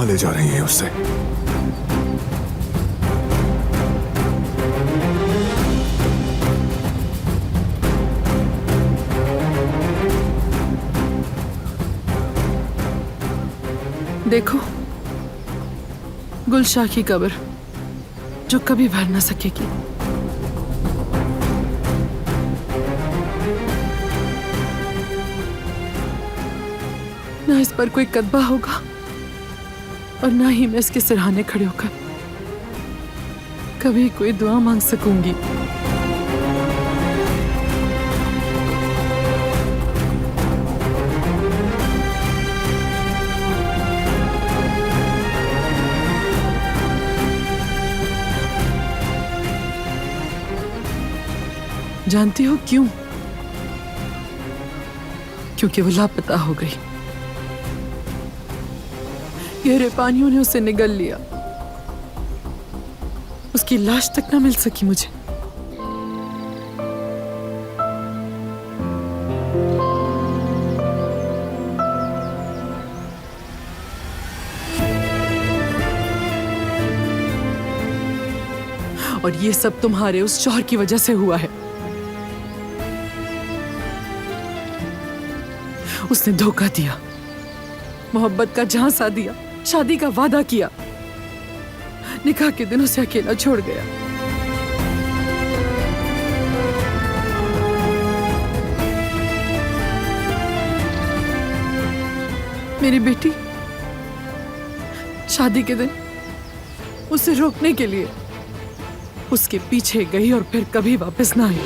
कहां ले जा रही हैं उससे? देखो, गुलशाह की कब्र जो कभी भर ना सकेगी। ना इस पर कोई कदबा होगा और ना ही मैं इसके सिरहाने खड़े होकर कभी कोई दुआ मांग सकूंगी। जानती हो क्यों? क्योंकि वो लापता हो गई। गहरे पानियों ने उसे निगल लिया। उसकी लाश तक ना मिल सकी मुझे। और ये सब तुम्हारे उस शौहर की वजह से हुआ है। उसने धोखा दिया, मोहब्बत का झांसा दिया, शादी का वादा किया, निकाह के दिन उसे अकेला छोड़ गया। मेरी बेटी शादी के दिन उसे रोकने के लिए उसके पीछे गई और फिर कभी वापस ना आई।